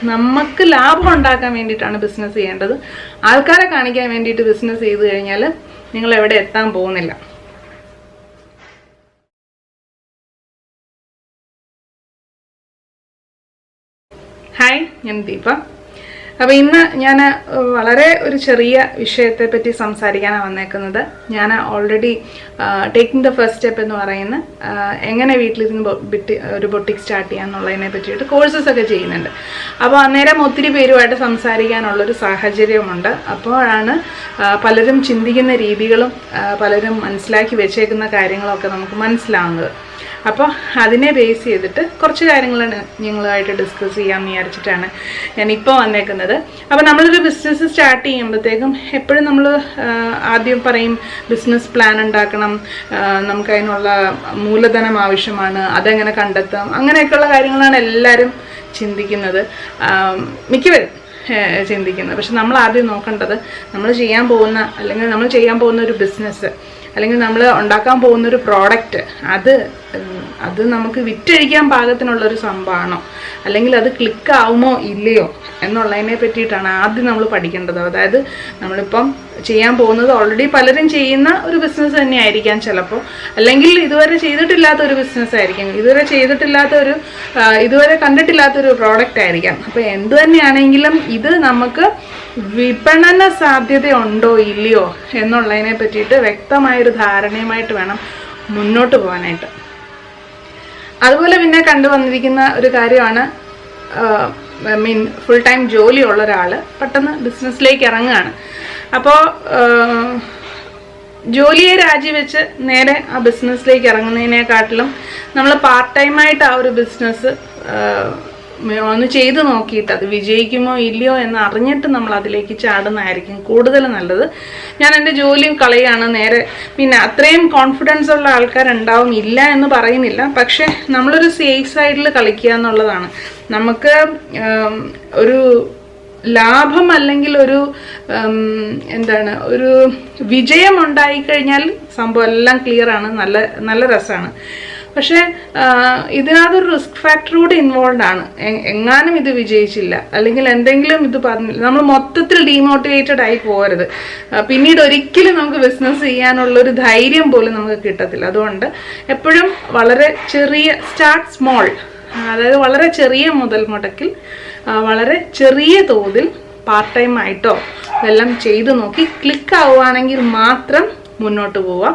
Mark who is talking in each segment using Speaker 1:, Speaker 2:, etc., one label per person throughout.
Speaker 1: നമുക്ക് ലാഭം ഉണ്ടാക്കാൻ വേണ്ടിയിട്ടാണ് ബിസിനസ് ചെയ്യേണ്ടത്. ആൾക്കാരെ കാണിക്കാൻ വേണ്ടിയിട്ട് ബിസിനസ് ചെയ്തു കഴിഞ്ഞാൽ നിങ്ങൾ എവിടെ എത്താൻ പോകുന്നില്ല. ഹായ്, ഞാൻ ദീപ. അപ്പോൾ ഇന്ന് ഞാൻ വളരെ ഒരു ചെറിയ വിഷയത്തെ പറ്റി സംസാരിക്കാനാണ് വന്നേക്കുന്നത്. ഞാൻ already taking the first step എന്ന് പറയുന്ന എങ്ങനെ വീട്ടിലിരുന്ന് ഒരു ബൊട്ടിക് സ്റ്റാർട്ട് ചെയ്യാന്നുള്ളതിനെ പറ്റിയിട്ട് കോഴ്സസ് ഒക്കെ ചെയ്യുന്നുണ്ട്. അപ്പോൾ അന്നേരം ഒത്തിരി പേരുമായിട്ട് സംസാരിക്കാനുള്ളൊരു സാഹചര്യമുണ്ട്. അപ്പോഴാണ് പലരും ചിന്തിക്കുന്ന രീതികളും പലരും മനസ്സിലാക്കി വെച്ചേക്കുന്ന കാര്യങ്ങളൊക്കെ നമുക്ക് മനസ്സിലാവുന്നത്. അപ്പോൾ അതിനെ ബേസ് ചെയ്തിട്ട് കുറച്ച് കാര്യങ്ങൾ നിങ്ങളുമായിട്ട് ഡിസ്കസ് ചെയ്യാമെന്ന് വിചാരിച്ചിട്ടാണ് ഞാനിപ്പോൾ വന്നേക്കുന്നത്. അപ്പോൾ നമ്മളൊരു ബിസിനസ് സ്റ്റാർട്ട് ചെയ്യുമ്പോഴത്തേക്കും എപ്പോഴും നമ്മൾ ആദ്യം പറയും ബിസിനസ് പ്ലാൻ ഉണ്ടാക്കണം, നമുക്കതിനുള്ള മൂലധനം ആവശ്യമാണ്, അതെങ്ങനെ കണ്ടെത്താം, അങ്ങനെയൊക്കെയുള്ള കാര്യങ്ങളാണ് എല്ലാവരും ചിന്തിക്കുന്നത്, മിക്കവരും ചിന്തിക്കുന്നത്. പക്ഷെ നമ്മൾ ആദ്യം നോക്കേണ്ടത് നമ്മൾ ചെയ്യാൻ പോകുന്ന ഒരു ബിസിനസ് അല്ലെങ്കിൽ നമ്മൾ ഉണ്ടാക്കാൻ പോകുന്നൊരു പ്രോഡക്റ്റ് അത് നമുക്ക് വിറ്റഴിക്കാൻ പാകത്തിനുള്ളൊരു സംഭവമാണോ, അല്ലെങ്കിൽ അത് ക്ലിക്ക് ആവുമോ ഇല്ലയോ എന്നുള്ളതിനെ പറ്റിയിട്ടാണ് ആദ്യം നമ്മൾ പഠിക്കേണ്ടത്. അതായത് നമ്മളിപ്പം ചെയ്യാൻ പോകുന്നത് ഓൾറെഡി പലരും ചെയ്യുന്ന ഒരു ബിസിനസ് തന്നെയായിരിക്കാം ചിലപ്പോൾ, അല്ലെങ്കിൽ ഇതുവരെ ചെയ്തിട്ടില്ലാത്ത ഒരു ബിസിനസ് ആയിരിക്കും, ഇതുവരെ കണ്ടിട്ടില്ലാത്തൊരു പ്രോഡക്റ്റ് ആയിരിക്കാം. അപ്പോൾ എന്തു തന്നെയാണെങ്കിലും ഇത് നമുക്ക് വിപണന സാധ്യതയുണ്ടോ ഇല്ലയോ എന്നുള്ളതിനെ പറ്റിയിട്ട് വ്യക്തമായൊരു ധാരണയുമായിട്ട് വേണം മുന്നോട്ട് പോകാനായിട്ട്. അതുപോലെ പിന്നെ കണ്ടുവന്നിരിക്കുന്ന ഒരു കാര്യമാണ്, ഫുൾ ടൈം ജോലിയുള്ള ഒരാൾ പെട്ടെന്ന് ബിസിനസ്സിലേക്ക് ഇറങ്ങുകയാണ്. അപ്പോൾ ജോലിയെ രാജിവെച്ച് നേരെ ആ ബിസിനസ്സിലേക്ക് ഇറങ്ങുന്നതിനെക്കാട്ടിലും നമ്മൾ പാർട്ട് ടൈമായിട്ട് ആ ഒരു ബിസിനസ് ഒന്ന് ചെയ്ത് നോക്കിയിട്ട് അത് വിജയിക്കുമോ ഇല്ലയോ എന്ന് അറിഞ്ഞിട്ട് നമ്മൾ അതിലേക്ക് ചാടുന്നതായിരിക്കും കൂടുതൽ നല്ലത്. ഞാൻ എൻ്റെ ജോലിയും കളയാണ് നേരെ, പിന്നെ അത്രയും കോൺഫിഡൻസ് ഉള്ള ആൾക്കാരുണ്ടാവും, ഇല്ല എന്ന് പറയുന്നില്ല. പക്ഷെ നമ്മളൊരു സേഫ് സൈഡിൽ കളിക്കുക എന്നുള്ളതാണ്. നമുക്ക് ഒരു ലാഭം അല്ലെങ്കിൽ ഒരു ഒരു വിജയം ഉണ്ടായിക്കഴിഞ്ഞാൽ സംഭവം എല്ലാം ക്ലിയറാണ്, നല്ല രസമാണ്. പക്ഷേ ഇതിനകത്തൊരു റിസ്ക് ഫാക്ടർ കൂടി ഇൻവോൾവ് ആണ്. എങ്ങാനും ഇത് വിജയിച്ചില്ല അല്ലെങ്കിൽ എന്തെങ്കിലും ഇത് പറഞ്ഞില്ല, നമ്മൾ മൊത്തത്തിൽ ഡീമോട്ടിവേറ്റഡ് ആയി പോകരുത്. പിന്നീട് ഒരിക്കലും നമുക്ക് ബിസിനസ് ചെയ്യാനുള്ളൊരു ധൈര്യം പോലും നമുക്ക് കിട്ടത്തില്ല. അതുകൊണ്ട് എപ്പോഴും വളരെ സ്റ്റാർട്ട് സ്മോൾ, അതായത് വളരെ ചെറിയ മുതൽ മുടക്കിൽ വളരെ ചെറിയ തോതിൽ പാർട്ട് ടൈം ആയിട്ടോ ഇതെല്ലാം ചെയ്തു നോക്കി ക്ലിക്ക് ആവുകയാണെങ്കിൽ മാത്രം മുന്നോട്ട് പോവുക,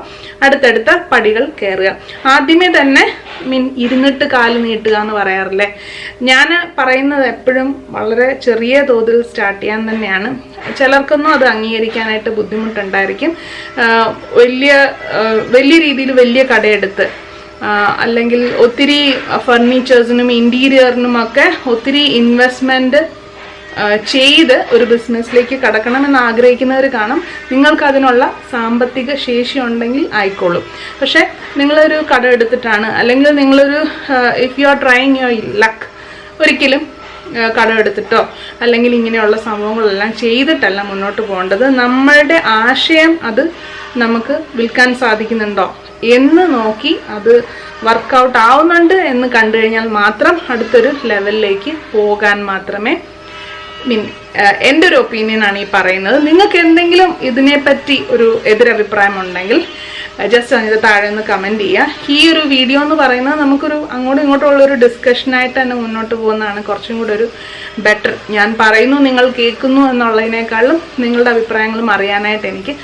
Speaker 1: അടുത്തടുത്ത പടികൾ കയറുക. ആദ്യമേ തന്നെ ഇരുന്നിട്ട് കാല് നീട്ടുക എന്ന് പറയാറില്ലേ, ഞാൻ പറയുന്നത് എപ്പോഴും വളരെ ചെറിയ തോതിൽ സ്റ്റാർട്ട് ചെയ്യാൻ തന്നെയാണ്. ചിലർക്കൊന്നും അത് അംഗീകരിക്കാനായിട്ട് ബുദ്ധിമുട്ടുണ്ടായിരിക്കും. വലിയ രീതിയിൽ വലിയ കടയെടുത്ത് അല്ലെങ്കിൽ ഒത്തിരി ഫർണിച്ചേഴ്സിനും ഇൻറ്റീരിയറിനുമൊക്കെ ഒത്തിരി ഇൻവെസ്റ്റ്മെൻറ്റ് ചെയ്ത് ഒരു ബിസിനസ്സിലേക്ക് കടക്കണമെന്ന് ആഗ്രഹിക്കുന്നവർ കാണും. നിങ്ങൾക്കതിനുള്ള സാമ്പത്തിക ശേഷി ഉണ്ടെങ്കിൽ ആയിക്കോളും. പക്ഷേ നിങ്ങളൊരു കട എടുത്തിട്ടാണ്, അല്ലെങ്കിൽ നിങ്ങളൊരു if you are trying your luck, ഒരിക്കലും കടം എടുത്തിട്ടോ അല്ലെങ്കിൽ ഇങ്ങനെയുള്ള സംഭവങ്ങളെല്ലാം ചെയ്തിട്ടല്ല മുന്നോട്ട് പോകേണ്ടത്. നമ്മളുടെ ആശയം അത് നമുക്ക് വിൽക്കാൻ സാധിക്കുന്നുണ്ടോ എന്ന് നോക്കി അത് വർക്കൗട്ട് ആവുന്നുണ്ട് എന്ന് കണ്ടു കഴിഞ്ഞാൽ മാത്രം അടുത്തൊരു ലെവലിലേക്ക് പോകാൻ മാത്രമേ എൻ്റെ ഒരു ഒപ്പീനിയനാണ് ഈ പറയുന്നത്. നിങ്ങൾക്ക് എന്തെങ്കിലും ഇതിനെപ്പറ്റി ഒരു എതിരഭിപ്രായം ഉണ്ടെങ്കിൽ ജസ്റ്റ് അതിൻ്റെ താഴെ ഒന്ന് കമൻറ്റ് ചെയ്യുക. ഈ ഒരു വീഡിയോ എന്ന് പറയുന്നത് നമുക്കൊരു അങ്ങോട്ടും ഇങ്ങോട്ടും ഉള്ളൊരു ഡിസ്കഷനായിട്ട് തന്നെ മുന്നോട്ട് പോകുന്നതാണ് കുറച്ചും കൂടെ ഒരു ബെറ്റർ. ഞാൻ പറയുന്നു, നിങ്ങൾ കേൾക്കുന്നു എന്നുള്ളതിനേക്കാളും നിങ്ങളുടെ അഭിപ്രായങ്ങളും അറിയാനായിട്ട് എനിക്ക്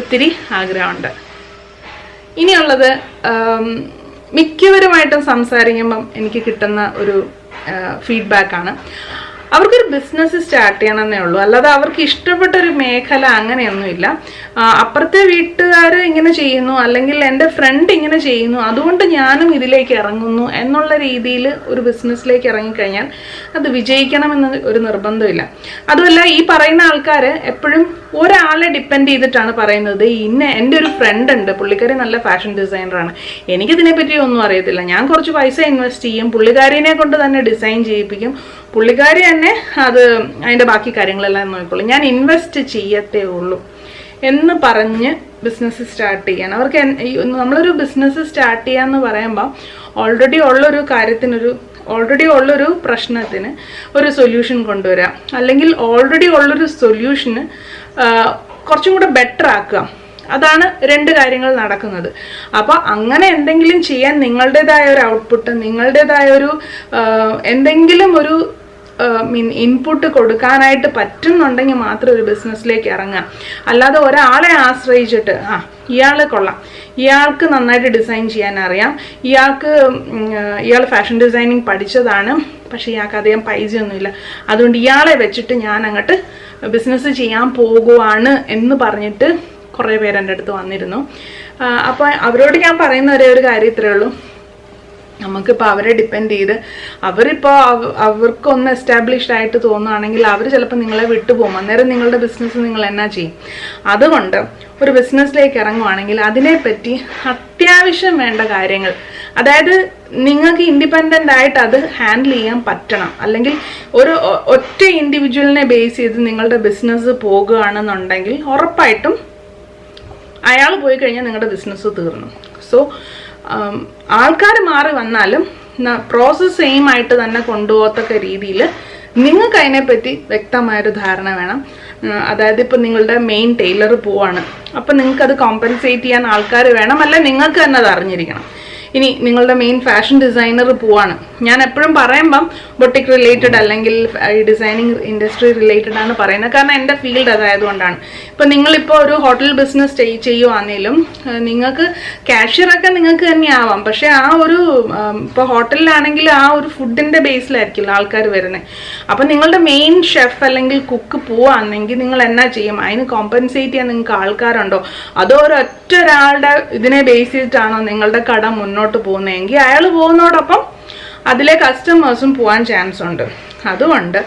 Speaker 1: ഒത്തിരി ആഗ്രഹമുണ്ട്. ഇനിയുള്ളത് മിക്കവരുമായിട്ടും സംസാരിക്കുമ്പം എനിക്ക് കിട്ടുന്ന ഒരു ഫീഡ്ബാക്കാണ്, അവർക്കൊരു ബിസിനസ് സ്റ്റാർട്ട് ചെയ്യണമെന്നേ ഉള്ളൂ, അല്ലാതെ അവർക്ക് ഇഷ്ടപ്പെട്ടൊരു മേഖല അങ്ങനെയൊന്നുമില്ല. അപ്പുറത്തെ വീട്ടുകാർ ഇങ്ങനെ ചെയ്യുന്നു, അല്ലെങ്കിൽ എൻ്റെ ഫ്രണ്ട് ഇങ്ങനെ ചെയ്യുന്നു, അതുകൊണ്ട് ഞാനും ഇതിലേക്ക് ഇറങ്ങുന്നു എന്നുള്ള രീതിയിൽ ഒരു ബിസിനസ്സിലേക്ക് ഇറങ്ങിക്കഴിഞ്ഞാൽ അത് വിജയിക്കണമെന്ന് ഒരു നിർബന്ധമില്ല. അതുമല്ല, ഈ പറയുന്ന ആൾക്കാർ എപ്പോഴും ഒരാളെ ഡിപ്പെൻഡ് ചെയ്തിട്ടാണ് പറയുന്നത്. എൻ്റെ ഒരു ഫ്രണ്ട് ഉണ്ട്, പുള്ളിക്കാരി നല്ല ഫാഷൻ ഡിസൈനറാണ്, എനിക്കിതിനെപ്പറ്റി ഒന്നും അറിയത്തില്ല, ഞാൻ കുറച്ച് പൈസ ഇൻവെസ്റ്റ് ചെയ്യും, പുള്ളിക്കാരിനെ കൊണ്ട് തന്നെ ഡിസൈൻ ചെയ്യിപ്പിക്കും, പുള്ളിക്കാരി തന്നെ അതിൻ്റെ ബാക്കി കാര്യങ്ങളെല്ലാം നോക്കിക്കോളും, ഞാൻ ഇൻവെസ്റ്റ് ചെയ്യത്തേ ഉള്ളൂ എന്ന് പറഞ്ഞ് ബിസിനസ് സ്റ്റാർട്ട് ചെയ്യാൻ നമ്മളൊരു ബിസിനസ് സ്റ്റാർട്ട് ചെയ്യാന്ന് പറയുമ്പോൾ ഓൾറെഡി ഉള്ളൊരു കാര്യത്തിനൊരു ഓൾറെഡി ഉള്ളൊരു പ്രശ്നത്തിന് ഒരു സൊല്യൂഷൻ കൊണ്ടുവരിക, അല്ലെങ്കിൽ ഓൾറെഡി ഉള്ളൊരു സൊല്യൂഷന് കുറച്ചും കൂടെ ബെറ്റർ ആക്കുക. അതാണ് രണ്ട് കാര്യങ്ങൾ നടക്കുന്നത്. അപ്പോൾ അങ്ങനെ എന്തെങ്കിലും ചെയ്യാൻ നിങ്ങളുടേതായ ഒരു ഔട്ട്പുട്ട്, നിങ്ങളുടേതായ ഒരു എന്തെങ്കിലും ഒരു ഇൻപുട്ട് കൊടുക്കാനായിട്ട് പറ്റുന്നുണ്ടെങ്കിൽ മാത്രം ഒരു ബിസിനസ്സിലേക്ക് ഇറങ്ങുക. അല്ലാതെ ഒരാളെ ആശ്രയിച്ചിട്ട് ഇയാൾ കൊള്ളാം, ഇയാൾക്ക് നന്നായിട്ട് ഡിസൈൻ ചെയ്യാൻ അറിയാം, ഇയാൾ ഫാഷൻ ഡിസൈനിങ് പഠിച്ചതാണ്, പക്ഷേ ഇയാൾക്ക് അധികം പൈസയൊന്നുമില്ല, അതുകൊണ്ട് ഇയാളെ വെച്ചിട്ട് ഞാൻ അങ്ങോട്ട് ബിസിനസ് ചെയ്യാൻ പോകുവാണ് എന്ന് പറഞ്ഞിട്ട് കുറേ പേര് എൻ്റെ അടുത്ത് വന്നിരുന്നു. അപ്പോൾ അവരോട് ഞാൻ പറയുന്ന ഒരേ ഒരു കാര്യം ഇത്രയേ ഉള്ളൂ, നമുക്കിപ്പോൾ അവരെ ഡിപ്പെൻഡ് ചെയ്ത് അവരിപ്പോൾ അവർക്കൊന്ന് എസ്റ്റാബ്ലിഷ്ഡ് ആയിട്ട് തോന്നുകയാണെങ്കിൽ അവർ ചിലപ്പോൾ നിങ്ങളെ വിട്ടുപോകും. അന്നേരം നിങ്ങളുടെ ബിസിനസ് നിങ്ങൾ എന്നാ ചെയ്യും? അതുകൊണ്ട് ഒരു ബിസിനസ്സിലേക്ക് ഇറങ്ങുവാണെങ്കിൽ അതിനെപ്പറ്റി അത്യാവശ്യം വേണ്ട കാര്യങ്ങൾ, അതായത് നിങ്ങൾക്ക് ഇൻഡിപെൻഡൻ്റ് ആയിട്ട് അത് ഹാൻഡിൽ ചെയ്യാൻ പറ്റണം. അല്ലെങ്കിൽ ഒരു ഒറ്റ ഇൻഡിവിജ്വലിനെ ബേസ് ചെയ്ത് നിങ്ങളുടെ ബിസിനസ് പോകുകയാണെന്നുണ്ടെങ്കിൽ ഉറപ്പായിട്ടും അയാൾ പോയി കഴിഞ്ഞാൽ നിങ്ങളുടെ ബിസിനസ് തീർന്നു. സോ ആൾക്കാർ മാറി വന്നാലും പ്രോസസ്സ് സെയിം ആയിട്ട് തന്നെ കൊണ്ടുപോകത്തക്ക രീതിയിൽ നിങ്ങൾക്ക് അതിനെപ്പറ്റി വ്യക്തമായൊരു ധാരണ വേണം. അതായത് ഇപ്പം നിങ്ങളുടെ മെയിൻ ടൈലർ പോവാണ്, അപ്പം നിങ്ങൾക്കത് കോമ്പൻസേറ്റ് ചെയ്യാൻ ആൾക്കാർ വേണം, അല്ല നിങ്ങൾക്ക് തന്നെ അത് അറിഞ്ഞിരിക്കണം. ഇനി നിങ്ങളുടെ മെയിൻ ഫാഷൻ ഡിസൈനർ പോവാണ്, ഞാൻ എപ്പോഴും പറയുമ്പം ബൊട്ടിക് റിലേറ്റഡ് അല്ലെങ്കിൽ ഈ ഡിസൈനിങ് ഇൻഡസ്ട്രി റിലേറ്റഡ് ആണ് പറയുന്നത്, കാരണം എൻ്റെ ഫീൽഡ് അതായതുകൊണ്ടാണ്. ഇപ്പം നിങ്ങളിപ്പോൾ ഒരു ഹോട്ടൽ ബിസിനസ് ചെയ്യുവാണെങ്കിലും നിങ്ങൾക്ക് കാഷ്യറൊക്കെ നിങ്ങൾക്ക് തന്നെ ആവാം, പക്ഷേ ആ ഒരു ഇപ്പോൾ ഹോട്ടലിലാണെങ്കിൽ ആ ഒരു ഫുഡിൻ്റെ ബേസിലായിരിക്കില്ല ആൾക്കാർ വരുന്നത്. അപ്പം നിങ്ങളുടെ മെയിൻ ഷെഫ് അല്ലെങ്കിൽ കുക്ക് പോവാണെങ്കിൽ നിങ്ങൾ എന്നാ ചെയ്യും? അതിന് കോമ്പൻസേറ്റ് ചെയ്യാൻ നിങ്ങൾക്ക് ആൾക്കാരുണ്ടോ? അതോ ഒരൊറ്റ ഒരാളുടെ ഇതിനെ ബേസ് ചെയ്തിട്ടാണോ നിങ്ങളുടെ കട മുന്നോട്ട് പോകുന്നതെങ്കിൽ അയാൾ പോകുന്നതോടൊപ്പം അതിലെ കസ്റ്റമേഴ്സും പോകാൻ ചാൻസ് ഉണ്ട്. അതുകൊണ്ട്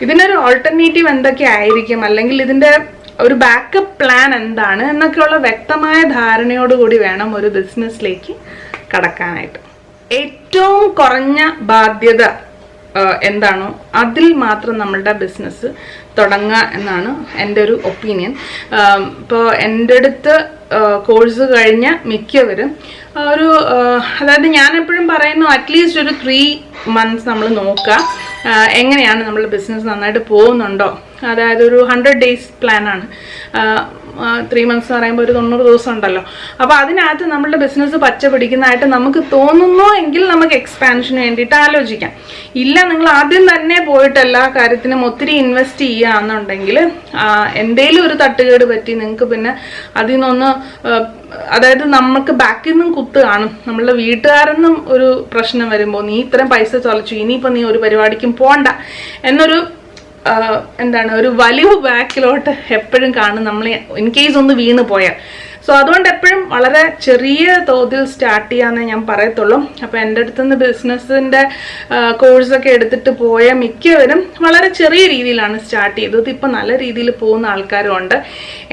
Speaker 1: ഇതിനൊരു ഓൾട്ടർനേറ്റീവ് എന്തൊക്കെ ആയിരിക്കും, അല്ലെങ്കിൽ ഇതിൻ്റെ ഒരു ബാക്കപ്പ് പ്ലാൻ എന്താണ് എന്നൊക്കെയുള്ള വ്യക്തമായ ധാരണയോടുകൂടി വേണം ഒരു ബിസിനസ്സിലേക്ക് കടക്കാനായിട്ട്. ഏറ്റവും കുറഞ്ഞ ബാധ്യത എന്താണോ അതിൽ മാത്രം നമ്മളുടെ ബിസിനസ് തുടങ്ങുക എന്നാണ് എൻ്റെ ഒരു ഒപ്പീനിയൻ. ഇപ്പോൾ എൻ്റെ അടുത്ത് കോഴ്സ് കഴിഞ്ഞ മിക്കവരും ഒരു അതായത് ഞാൻ എപ്പോഴും പറയുന്നു അറ്റ്ലീസ്റ്റ് ഒരു 3 months നമ്മൾ നോക്കുക എങ്ങനെയാണ് നമ്മൾ ബിസിനസ് നന്നായിട്ട് പോകുന്നുണ്ടോ. അതായത് ഒരു 100 days പ്ലാനാണ്. 3 months എന്ന് പറയുമ്പോൾ ഒരു 90 ദിവസം ഉണ്ടല്ലോ. അപ്പോൾ അതിനകത്ത് നമ്മളുടെ ബിസിനസ് പച്ച പിടിക്കുന്നതായിട്ട് നമുക്ക് തോന്നുന്നു എങ്കിൽ നമുക്ക് എക്സ്പാൻഷന് വേണ്ടിയിട്ട് ആലോചിക്കാം. ഇല്ല, നിങ്ങൾ ആദ്യം തന്നെ പോയിട്ട് എല്ലാ കാര്യത്തിനും ഒത്തിരി ഇൻവെസ്റ്റ് ചെയ്യുകയാണെന്നുണ്ടെങ്കിൽ എന്തേലും ഒരു തട്ടുകേട് പറ്റി നിങ്ങൾക്ക് പിന്നെ അതിൽ നിന്നൊന്ന്, അതായത് നമുക്ക് ബാക്കിൽ നിന്നും കുത്ത് കാണും. നമ്മളുടെ വീട്ടുകാരെന്നും ഒരു പ്രശ്നം വരുമ്പോൾ നീ ഇത്രയും പൈസ ചൊലച്ചു, ഇനിയിപ്പോൾ നീ ഒരു പരിപാടിക്കും പോണ്ട എന്നൊരു ഒരു വലിവ് ബാക്കിലോട്ട് എപ്പോഴും കാണും നമ്മൾ ഇൻ കേസ് ഒന്ന് വീണ് പോയാൽ. സോ അതുകൊണ്ട് എപ്പോഴും വളരെ ചെറിയ തോതിൽ സ്റ്റാർട്ട് ചെയ്യാമെന്നേ ഞാൻ പറയത്തുള്ളൂ. അപ്പോൾ എൻ്റെ അടുത്തുനിന്ന് ബിസിനസ്സിൻ്റെ കോഴ്സൊക്കെ എടുത്തിട്ട് പോയ മിക്കവരും വളരെ ചെറിയ രീതിയിലാണ് സ്റ്റാർട്ട് ചെയ്തത്. ഇപ്പം നല്ല രീതിയിൽ പോകുന്ന ആൾക്കാരും ഉണ്ട്.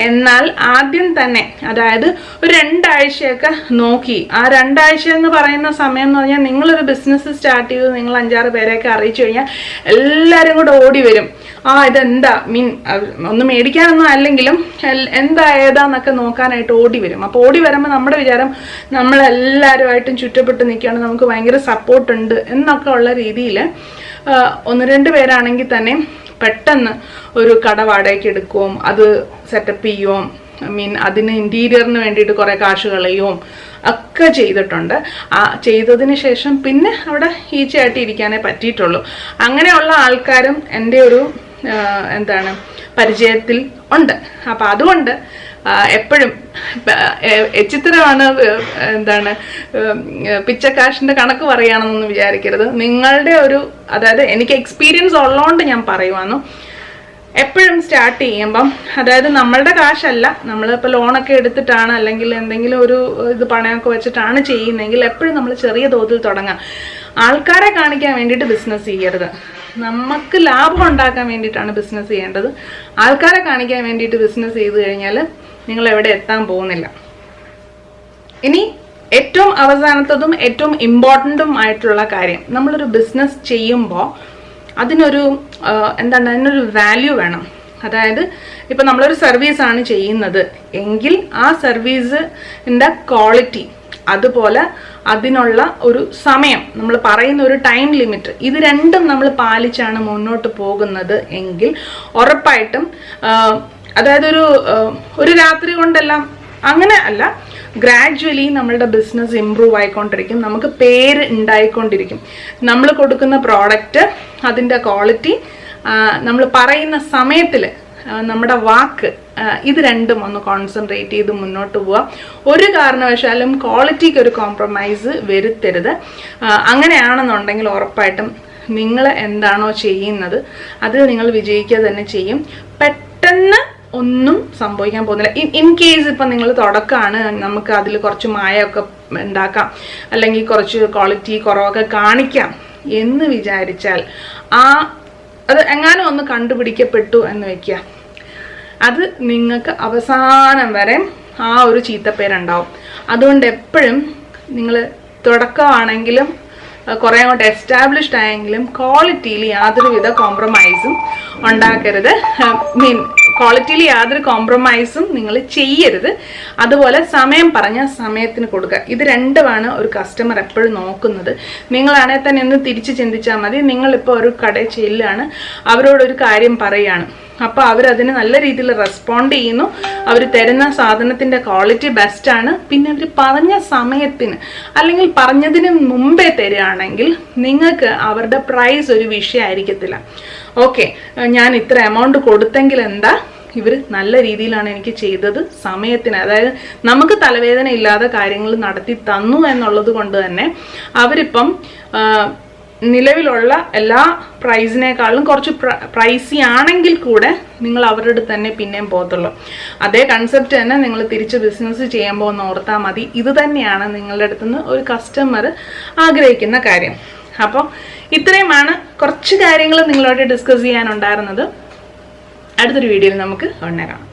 Speaker 1: എന്നാൽ ആദ്യം തന്നെ, അതായത് ഒരു 2 ആഴ്ചയൊക്കെ നോക്കി, ആ 2 ആഴ്ച എന്ന് പറയുന്ന സമയം എന്ന് പറഞ്ഞാൽ നിങ്ങളൊരു ബിസിനസ് സ്റ്റാർട്ട് ചെയ്ത് നിങ്ങൾ 5-6 പേരെയൊക്കെ അറിയിച്ചു കഴിഞ്ഞാൽ എല്ലാവരും കൂടെ ഓടി വരും. ഇതെന്താ ഒന്നും മേടിക്കാനൊന്നും അല്ലെങ്കിലും എന്താ ഏതാന്നൊക്കെ നോക്കാനായിട്ട് ഓടി വരും. അപ്പോൾ ഓടി വരുമ്പോൾ നമ്മുടെ വിചാരം നമ്മളെല്ലാവരുമായിട്ടും ചുറ്റപ്പെട്ട് നിൽക്കുകയാണ്, നമുക്ക് ഭയങ്കര സപ്പോർട്ട് ഉണ്ട് എന്നൊക്കെ ഉള്ള രീതിയിൽ 1-2 പേരാണെങ്കിൽ തന്നെ പെട്ടെന്ന് ഒരു കട വാടകയ്ക്ക് എടുക്കുകയും അത് സെറ്റപ്പ് ചെയ്യുകയും അതിന് ഇൻറ്റീരിയറിന് വേണ്ടിയിട്ട് കുറേ കാശ് കളയുകയും ഒക്കെ ചെയ്തിട്ടുണ്ട്. ചെയ്തതിന് ശേഷം പിന്നെ അവിടെ ഈച്ചയായിട്ട് ഇരിക്കാനേ പറ്റിയിട്ടുള്ളൂ. അങ്ങനെയുള്ള ആൾക്കാരും എൻ്റെ ഒരു പരിചയത്തിൽ ഉണ്ട്. അപ്പം അതുകൊണ്ട് എപ്പോഴും ചിത്രമാണ് പിച്ചക്കാശിൻ്റെ കണക്ക് പറയുകയാണെന്നൊന്നും വിചാരിക്കരുത്. നിങ്ങളുടെ ഒരു, അതായത് എനിക്ക് എക്സ്പീരിയൻസ് ഉള്ളതുകൊണ്ട് ഞാൻ പറയുവാന്നു, എപ്പോഴും സ്റ്റാർട്ട് ചെയ്യുമ്പം, അതായത് നമ്മളുടെ കാശല്ല, നമ്മളിപ്പോൾ ലോണൊക്കെ എടുത്തിട്ടാണ് അല്ലെങ്കിൽ എന്തെങ്കിലും ഒരു പണയമൊക്കെ വെച്ചിട്ടാണ് ചെയ്യുന്നതെങ്കിൽ എപ്പോഴും നമ്മൾ ചെറിയ തോതിൽ തുടങ്ങാം. ആൾക്കാരെ കാണിക്കാൻ വേണ്ടിയിട്ട് ബിസിനസ് ചെയ്യരുത്. നമുക്ക് ലാഭം ഉണ്ടാക്കാൻ വേണ്ടിയിട്ടാണ് ബിസിനസ് ചെയ്യേണ്ടത്. ആൾക്കാരെ കാണിക്കാൻ വേണ്ടിയിട്ട് ബിസിനസ് ചെയ്ത് കഴിഞ്ഞാൽ നിങ്ങൾ എവിടെ എത്താൻ പോകുന്നില്ല. ഇനി ഏറ്റവും അവസാനത്തതും ഏറ്റവും ഇമ്പോർട്ടൻറ്റും ആയിട്ടുള്ള കാര്യം, നമ്മളൊരു ബിസിനസ് ചെയ്യുമ്പോൾ അതിനൊരു അതിനൊരു വാല്യൂ വേണം. അതായത് ഇപ്പം നമ്മളൊരു സർവീസാണ് ചെയ്യുന്നത് എങ്കിൽ ആ സർവീസിൻ്റെ ക്വാളിറ്റി അതുപോലെ അതിനുള്ള ഒരു സമയം, നമ്മൾ പറയുന്ന ഒരു ടൈം ലിമിറ്റ്, ഇത് രണ്ടും നമ്മൾ പാലിച്ചാണ് മുന്നോട്ട് പോകുന്നത് എങ്കിൽ ഉറപ്പായിട്ടും, അതായത് ഒരു രാത്രി കൊണ്ടെല്ലാം അങ്ങനെ അല്ല, ഗ്രാജുവലി നമ്മളുടെ ബിസിനസ് ഇമ്പ്രൂവ് ആയിക്കൊണ്ടിരിക്കും, നമുക്ക് പേര് ഉണ്ടായിക്കൊണ്ടിരിക്കും. നമ്മൾ കൊടുക്കുന്ന പ്രോഡക്റ്റ്, അതിൻ്റെ ക്വാളിറ്റി, നമ്മൾ പറയുന്ന സമയത്തിൽ നമ്മുടെ വാക്ക്, ഇത് രണ്ടും ഒന്ന് കോൺസെൻട്രേറ്റ് ചെയ്ത് മുന്നോട്ട് പോവുക. ഒരു കാരണവശാലും ക്വാളിറ്റിക്ക് ഒരു കോംപ്രമൈസ് വരുത്തരുത്. അങ്ങനെയാണെന്നുണ്ടെങ്കിൽ ഉറപ്പായിട്ടും നിങ്ങൾ എന്താണോ ചെയ്യുന്നത് അതിൽ നിങ്ങൾ വിജയിക്കുക തന്നെ ചെയ്യും. പെട്ടെന്ന് ഒന്നും സംഭവിക്കാൻ പോകുന്നില്ല. ഇൻ കേസ് ഇപ്പം നിങ്ങൾ തുടക്കമാണ്, നമുക്ക് അതിൽ കുറച്ച് മായമൊക്കെ ഉണ്ടാക്കാം, അല്ലെങ്കിൽ കുറച്ച് ക്വാളിറ്റി കുറവൊക്കെ കാണിക്കാം എന്ന് വിചാരിച്ചാൽ അത് എങ്ങാനും ഒന്ന് കണ്ടുപിടിക്കപ്പെട്ടു എന്ന് വെക്കുക, അത് നിങ്ങൾക്ക് അവസാനം വരെ ആ ഒരു ചീത്തപ്പേരുണ്ടാവും. അതുകൊണ്ട് എപ്പോഴും നിങ്ങൾ തുടക്കമാണെങ്കിലും കുറേ അങ്ങോട്ട് എസ്റ്റാബ്ലിഷ്ഡ് ആയെങ്കിലും ക്വാളിറ്റിയിൽ യാതൊരുവിധ കോംപ്രമൈസും ഉണ്ടാക്കരുത്. ക്വാളിറ്റിയിൽ യാതൊരു കോംപ്രമൈസും നിങ്ങൾ ചെയ്യരുത്. അതുപോലെ സമയം പറഞ്ഞാൽ സമയത്തിന് കൊടുക്കുക. ഇത് രണ്ടുമാണ് ഒരു കസ്റ്റമർ എപ്പോഴും നോക്കുന്നത്. നിങ്ങളാണെങ്കിൽ തന്നെ ഒന്ന് തിരിച്ച് ചിന്തിച്ചാൽ മതി. നിങ്ങളിപ്പോൾ ഒരു കടയിൽ ചെല്ലുകയാണ്, അവരോടൊരു കാര്യം പറയുകയാണ്, അപ്പോൾ അവരതിന് നല്ല രീതിയിൽ റെസ്പോണ്ട് ചെയ്യുന്നു, അവർ തരുന്ന സാധനത്തിൻ്റെ ക്വാളിറ്റി ബെസ്റ്റാണ്, പിന്നെ അവർ പറഞ്ഞ സമയത്തിന് അല്ലെങ്കിൽ പറഞ്ഞതിന് മുമ്പേ തരികയാണെങ്കിൽ നിങ്ങൾക്ക് അവരുടെ പ്രൈസ് ഒരു വിഷയമായിരിക്കത്തില്ല. ഓക്കെ, ഞാൻ ഇത്ര എമൗണ്ട് കൊടുത്തെങ്കിൽ എന്താ, ഇവർ നല്ല രീതിയിലാണ് എനിക്ക് ചെയ്തത്, സമയത്തിന്, അതായത് നമുക്ക് തലവേദന ഇല്ലാതെ കാര്യങ്ങൾ നടത്തി തന്നു എന്നുള്ളത് കൊണ്ട് തന്നെ അവരിപ്പം നിലവിലുള്ള എല്ലാ പ്രൈസിനേക്കാളും കുറച്ച് പ്രൈസി ആണെങ്കിൽ കൂടെ നിങ്ങൾ അവരുടെ അടുത്ത് തന്നെ പിന്നെയും പോകത്തുള്ളൂ. അതേ കൺസെപ്റ്റ് തന്നെ നിങ്ങൾ തിരിച്ച് ബിസിനസ് ചെയ്യുമ്പോൾ ഒന്ന് ഓർത്താൽ മതി. ഇത് തന്നെയാണ് നിങ്ങളുടെ അടുത്തുനിന്ന് ഒരു കസ്റ്റമർ ആഗ്രഹിക്കുന്ന കാര്യം. അപ്പോൾ ഇത്രയുമാണ് കുറച്ച് കാര്യങ്ങൾ നിങ്ങളോട് ഡിസ്കസ് ചെയ്യാനുണ്ടായിരുന്നത്. അടുത്തൊരു വീഡിയോയിൽ നമുക്ക് ഉടനെ കാണാം.